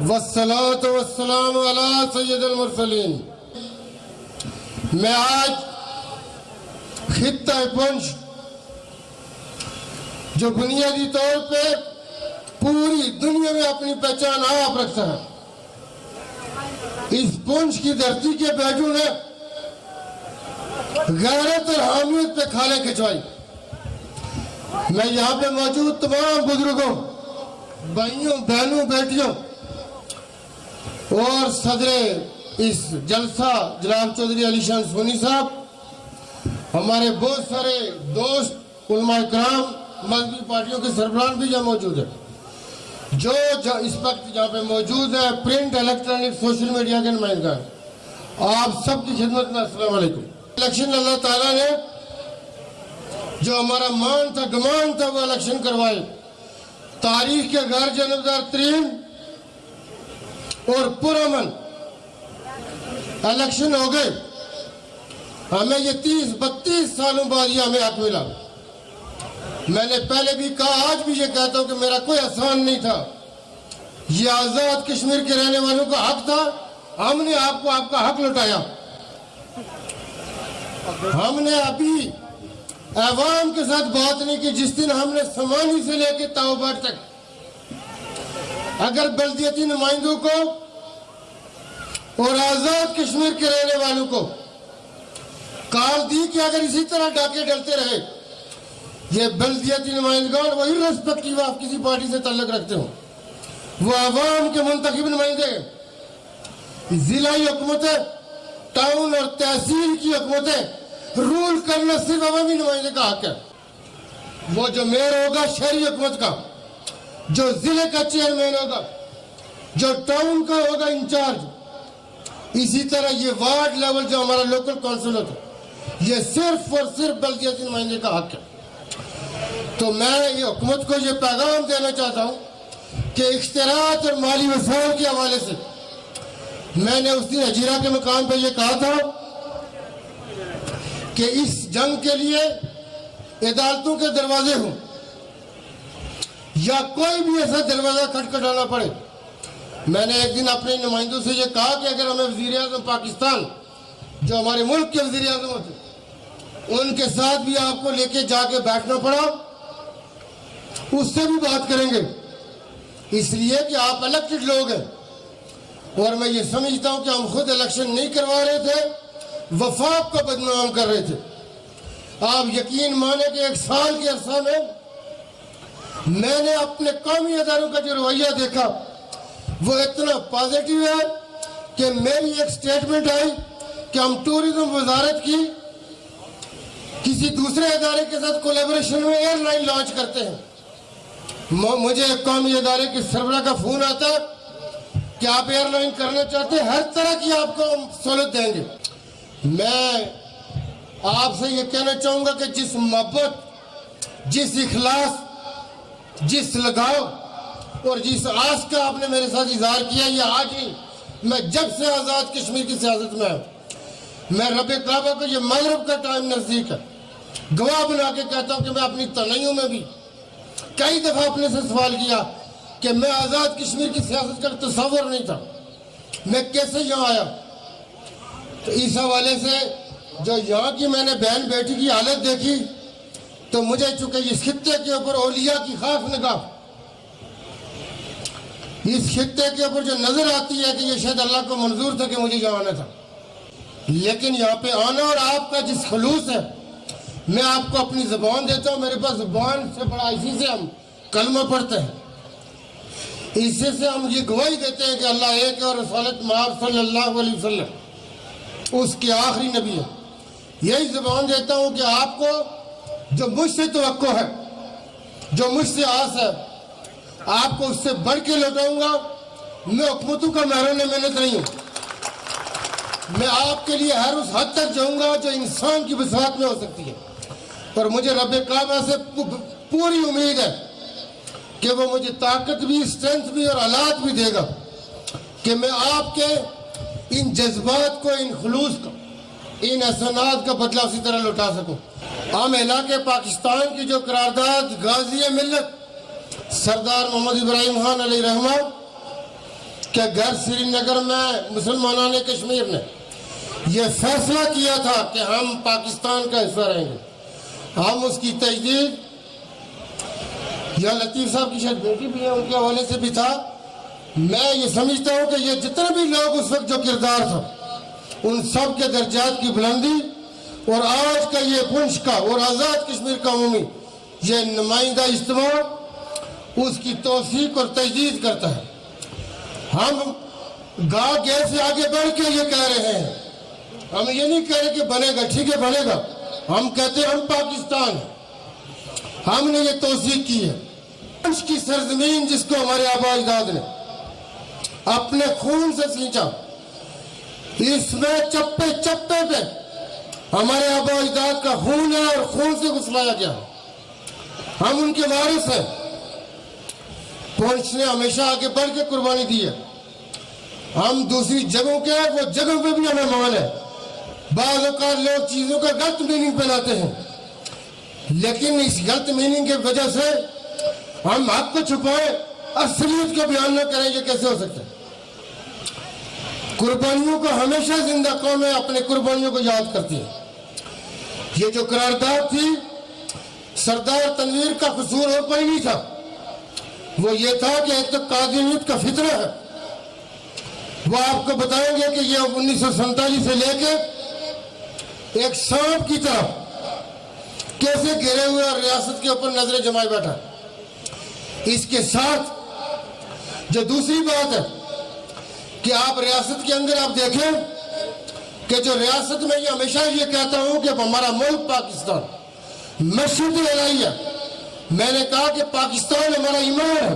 والصلاة والسلام علی سید المرسلین۔ میں آج خطہ پنچ جو بنیادی طور پہ پوری دنیا میں اپنی پہچان آپ رکھتا ہے، اس پنچ کی دھرتی کے بیٹوں نے غیرت اور حامیت پہ کھالیں کھچوائی۔ میں یہاں پہ موجود تمام بزرگوں، بھائیوں، بہنوں، بیٹیوں اور صدر اس جلسہ جناب چودھری علی شان سونی صاحب، ہمارے بہت سارے دوست، علماء کرام، مذہبی پارٹیوں کے سربراہ بھی یہاں موجود ہیں، جو اس وقت یہاں پہ موجود ہے، پرنٹ، الیکٹرانک، سوشل میڈیا کے نمائندگان، آپ سب کی خدمت میں السلام علیکم۔ الیکشن اللہ تعالیٰ نے جو ہمارا مان تھا، گمان تھا، وہ الیکشن کروائے۔ تاریخ کے غیر جانبدار ترین اور پرامن الیکشن ہو گئے۔ ہمیں یہ 30-32 سالوں بعد یہ ہمیں حق ملا۔ میں نے پہلے بھی کہا، آج بھی یہ کہتا ہوں کہ میرا کوئی آسان نہیں تھا۔ یہ آزاد کشمیر کے رہنے والوں کا حق تھا، ہم نے آپ کو آپ کا حق لوٹایا۔ ہم نے ابھی عوام کے ساتھ بات نہیں کی جس دن ہم نے سمانی سے لے کے تاوباٹ تک اگر بلدیاتی نمائندوں کو اور آزاد کشمیر کے رہنے والوں کو کال دی کہ اگر اسی طرح ڈاکے ڈلتے رہے، یہ بلدیاتی نمائندگان، وہ irrespective آپ کسی پارٹی سے تعلق رکھتے ہوں، وہ عوام کے منتخب نمائندے ہیں، ضلعی حکومتیں، ٹاؤن اور تحصیل کی حکومتیں، رول کرنا صرف عوامی نمائندے کا حق ہے۔ وہ جو میئر ہوگا شہری حکومت کا، جو ضلع کا چیئرمین ہوگا، جو ٹاؤن کا ہوگا انچارج، اسی طرح یہ وارڈ لیول جو ہمارا لوکل کونسل ہوتا ہے، یہ صرف اور صرف بلدیاتی نمائندے کا حق ہے۔ تو میں یہ حکومت کو یہ پیغام دینا چاہتا ہوں کہ اختیارات اور مالی وسائل کے حوالے سے میں نے اس دن ہجیرہ کے مقام پہ یہ کہا تھا کہ اس جنگ کے لیے عدالتوں کے دروازے ہوں یا کوئی بھی ایسا دروازہ کھٹکھٹانا پڑے۔ میں نے ایک دن اپنے نمائندوں سے یہ کہا کہ اگر ہمیں وزیر اعظم پاکستان، جو ہمارے ملک کے وزیر اعظم ہوتے، ان کے ساتھ بھی آپ کو لے کے جا کے بیٹھنا پڑا، اس سے بھی بات کریں گے، اس لیے کہ آپ الیکٹڈ لوگ ہیں۔ اور میں یہ سمجھتا ہوں کہ ہم خود الیکشن نہیں کروا رہے تھے، وفاق کو بدنام کر رہے تھے۔ آپ یقین مانیں کہ 1 سال کے عرصہ میں میں نے اپنے قومی اداروں کا جو رویہ دیکھا وہ اتنا پازیٹیو ہے کہ میری ایک سٹیٹمنٹ آئی کہ ہم ٹورزم وزارت کی کسی دوسرے ادارے کے ساتھ کولیبریشن میں ایئر لائن لانچ کرتے ہیں۔ مجھے ایک قومی ادارے کے سربراہ کا فون آتا ہے کہ آپ ایئر لائن کرنا چاہتے ہیں، ہر طرح کی آپ کو ہم سہولت دیں گے۔ میں آپ سے یہ کہنا چاہوں گا کہ جس محبت، جس اخلاص، جس لگاؤ اور جس آس کا آپ نے میرے ساتھ اظہار کیا، یہ آج ہی میں جب سے آزاد کشمیر کی سیاست میں ہوں، میں رب کعبہ کو یہ مغرب کا ٹائم نزدیک ہے، گواہ بنا کے کہتا ہوں کہ میں اپنی تنہائیوں میں بھی کئی دفعہ اپنے سے سوال کیا کہ میں آزاد کشمیر کی سیاست کا تصور نہیں تھا، میں کیسے یہاں آیا۔ تو اس حوالے سے جو یہاں کی میں نے بہن بیٹی کی حالت دیکھی تو مجھے چونکہ اس خطے کے اوپر اولیاء کی خاص نگاہ، اس خطے کے اوپر جو نظر آتی ہے کہ یہ شاید اللہ کو منظور تھا کہ مجھے یہاں آنا تھا، لیکن یہاں پہ آنا اور آپ کا جس خلوص ہے، میں آپ کو اپنی زبان دیتا ہوں، میرے پاس زبان سے بڑا، اسی سے ہم کلمہ پڑھتے ہیں، اسی سے ہم یہ گواہی دیتے ہیں کہ اللہ ایک ہے اور رسالت مآب صلی اللہ علیہ وسلم اس کے آخری نبی ہے۔ یہی زبان دیتا ہوں کہ آپ کو جو مجھ سے توقع ہے، جو مجھ سے آس ہے، آپ کو اس سے بڑھ کے لوٹاؤں گا۔ میں حکومتوں کا محرم محنت نہیں ہوں، میں آپ کے لیے ہر اس حد تک جاؤں گا جو انسان کی وسعت میں ہو سکتی ہے، اور مجھے رب کعبہ سے پوری امید ہے کہ وہ مجھے طاقت بھی، اسٹرینتھ بھی اور آلات بھی دے گا کہ میں آپ کے ان جذبات کو، ان خلوص کو، ان احسانات کا بدلہ اسی طرح لوٹا سکوں۔ عام علاقے پاکستان کی جو قرارداد غازی ملت سردار محمد ابراہیم خان علیہ رحمہ کہ اگر سری نگر میں مسلمانوں نے کشمیر نے یہ فیصلہ کیا تھا کہ ہم پاکستان کا حصہ رہیں گے، ہم اس کی تجدید، یا لطیف صاحب کی شاید بیٹی بھی ہے، ان کے حوالے سے بھی تھا، میں یہ سمجھتا ہوں کہ یہ جتنے بھی لوگ اس وقت جو کردار تھا ان سب کے درجات کی بلندی اور آج کا یہ پنچ کا اور آزاد کشمیر کا عمومی یہ نمائندہ اجتماع اس کی توثیق اور تجدید کرتا ہے۔ ہم گاہ گے سے آگے بڑھ کے یہ کہہ رہے ہیں، ہم یہ نہیں کہہ رہے کہ بنے گا، ٹھیک ہے بنے گا، ہم کہتے ہیں ہم پاکستان ہیں، ہم نے یہ توثیق کی ہے۔ پنچ کی سرزمین جس کو ہمارے آبا اجداد نے اپنے خون سے سینچا، اس میں چپے چپے پہ ہمارے آبا اجداد کا خون ہے اور خون سے گسلایا گیا، ہم ان کے وارث ہیں۔ پونچھ نے ہمیشہ آگے بڑھ کے قربانی دی ہے، ہم دوسری جگہوں کے ہیں، وہ جگہوں پہ بھی ہمیں مان ہے۔ بعض اوقات لوگ چیزوں کا غلط میننگ پہناتے ہیں، لیکن اس غلط میننگ کی وجہ سے ہم حق کو چھپائیں، اصلیت کو بیان نہ کریں، یہ کیسے ہو سکتا ہے؟ قربانیوں کو ہمیشہ زندہ قومیں اپنے قربانیوں کو یاد کرتی ہیں۔ یہ جو قرارداد تھی، سردار تنویر کا قصور اور کوئی نہیں تھا، وہ یہ تھا کہ ایک تو قادریت کا فطرہ ہے، وہ آپ کو بتائیں گے کہ یہ 1947 سے لے کے ایک سانپ کی طرح کیسے گھرے ہوئے اور ریاست کے اوپر نظریں جمائے بیٹھا۔ اس کے ساتھ جو دوسری بات ہے کہ آپ ریاست کے اندر آپ دیکھیں کہ جو ریاست میں یہ ہمیشہ یہ کہتا ہوں کہ ہمارا ملک پاکستان مشرق الہی ہے، میں نے کہا کہ پاکستان ہمارا ایمان ہے،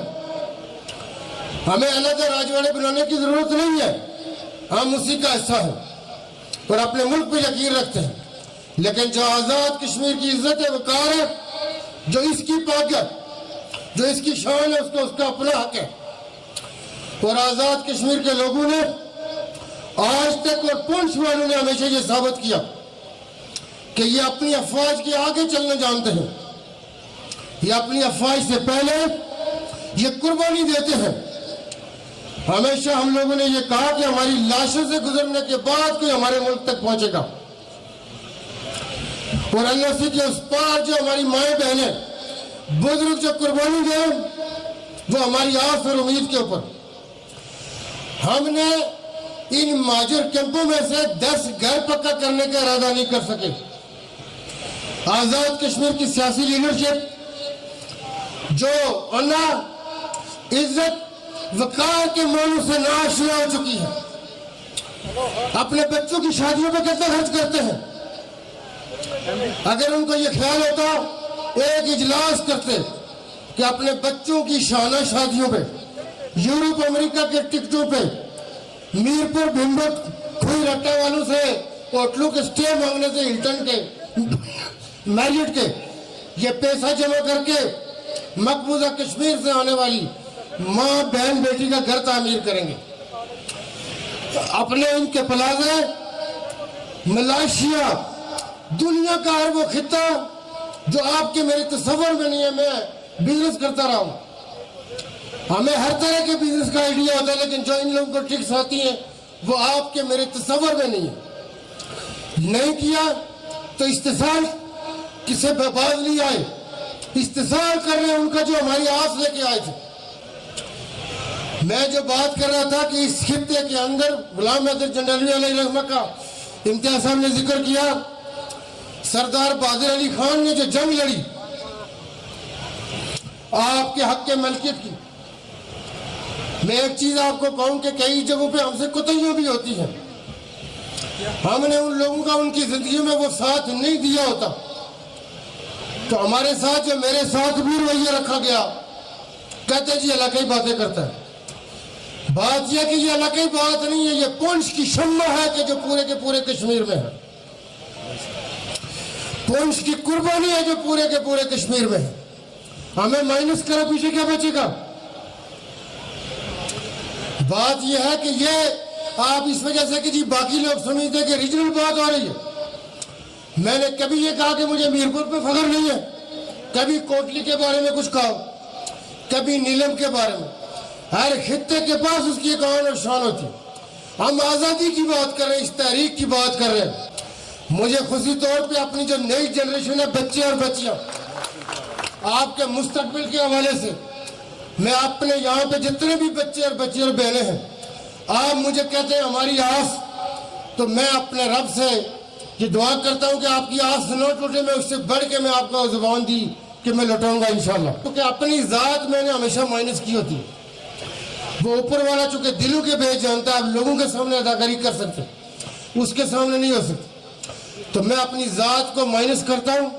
ہمیں علیحدہ راجواڑے بنانے کی ضرورت نہیں ہے، ہم اسی کا حصہ ہیں اور اپنے ملک پہ یقین رکھتے ہیں۔ لیکن جو آزاد کشمیر کی عزت ہے، وقار ہے، جو اس کی پاک ہے، جو اس کی شان ہے، اس کا اپنا حق ہے۔ اور آزاد کشمیر کے لوگوں نے آج تک اور پونچھ والوں نے ہمیشہ یہ ثابت کیا کہ یہ اپنی افواج کے آگے چلنا جانتے ہیں، یہ اپنی افواج سے پہلے یہ قربانی دیتے ہیں۔ ہمیشہ ہم لوگوں نے یہ کہا کہ ہماری لاشوں سے گزرنے کے بعد کوئی ہمارے ملک تک پہنچے گا، اور اللہ سے کہ اس پار جو ہماری مائیں بہنیں بزرگ جو قربانی دیں وہ ہماری آس اور امید کے اوپر۔ ہم نے ان مہاجر کیمپوں میں سے 10 گھر پکا کرنے کا ارادہ نہیں کر سکے۔ آزاد کشمیر کی سیاسی لیڈرشپ جو انا عزت وقار کے معنوں سے ناشنا ہو چکی ہے، اپنے بچوں کی شادیوں پہ کتنا خرچ کرتے ہیں۔ اگر ان کو یہ خیال ہوتا ایک اجلاس کرتے کہ اپنے بچوں کی شانہ شادیوں پہ، یورپ امریکہ کے ٹکٹوں پہ، میرپور بھمبت کھوئی رٹے والوں سے ہوٹلوں کے سٹے مانگنے سے، ہلٹن کے، میریٹ کے، یہ پیسہ جمع کر کے مقبوضہ کشمیر سے آنے والی ماں بہن بیٹی کا گھر تعمیر کریں گے، اپنے ان کے پلازے ملائیشیا، دنیا کا ہے وہ خطہ جو آپ کے میرے تصور میں نہیں ہے۔ میں بزنس کرتا رہا ہوں، ہمیں ہر طرح کے بزنس کا آئیڈیا ہوتا ہے، لیکن جو ان لوگوں کو ٹرکس آتی ہیں وہ آپ کے میرے تصور میں نہیں ہے۔ نہیں کیا تو استحصال کسے باز نہیں آئے، استحصال کر رہے ہیں ان کا جو ہماری آس لے کے آئے تھے۔ میں جو بات کر رہا تھا کہ اس خطے کے اندر غلام حیدر جنرلی علیہ رحمہ کا امتیاز صاحب نے ذکر کیا، سردار بہادر علی خان نے جو جنگ لڑی آپ کے حق کے ملکیت کی، میں ایک چیز آپ کو کہوں کہ کئی جگہوں پہ ہم سے کوتاہیاں بھی ہوتی ہیں، ہم نے ان لوگوں کا ان کی زندگی میں وہ ساتھ نہیں دیا ہوتا تو ہمارے ساتھ جو میرے ساتھ بھی رویہ رکھا گیا، کہتے جی علاقائی باتیں کرتا ہے۔ بات یہ کہ یہ علاقائی بات نہیں ہے، یہ پونچھ کی شمع ہے کہ جو پورے کے پورے کشمیر میں ہے، پونچھ کی قربانی ہے جو پورے کے پورے کشمیر میں ہے۔ ہمیں مائنس کرو پیچھے کیا بچے گا؟ بات یہ ہے کہ یہ آپ اس وجہ سے کہ جی باقی لوگ سمجھتے کہ ریجنل بات ہو رہی ہے، میں نے کبھی یہ کہا کہ مجھے میرپور پہ فخر نہیں ہے، کبھی کوٹلی کے بارے میں کچھ کہا، کبھی نیلم کے بارے میں، ہر خطے کے پاس اس کی ایک آن اور شان ہوتی ہے. ہم آزادی کی بات کر رہے ہیں, اس تحریک کی بات کر رہے ہیں. مجھے خصوصی طور پہ اپنی جو نئی جنریشن ہے, بچے اور بچیاں, آپ کے مستقبل کے حوالے سے میں اپنے یہاں پہ جتنے بھی بچے اور بچی اور بہنیں ہیں, آپ مجھے کہتے ہیں ہماری آس, تو میں اپنے رب سے یہ دعا کرتا ہوں کہ آپ کی آس نہ ٹوٹے. میں اس سے بڑھ کے میں آپ کو زبان دی کہ میں لوٹاؤں گا انشاءاللہ, کیونکہ اپنی ذات میں نے ہمیشہ مائنس کی ہوتی ہے. وہ اوپر والا چونکہ دلوں کے بھیج جانتا ہے, آپ لوگوں کے سامنے اداکاری کر سکتے, اس کے سامنے نہیں ہو سکتی. تو میں اپنی ذات کو مائنس کرتا ہوں,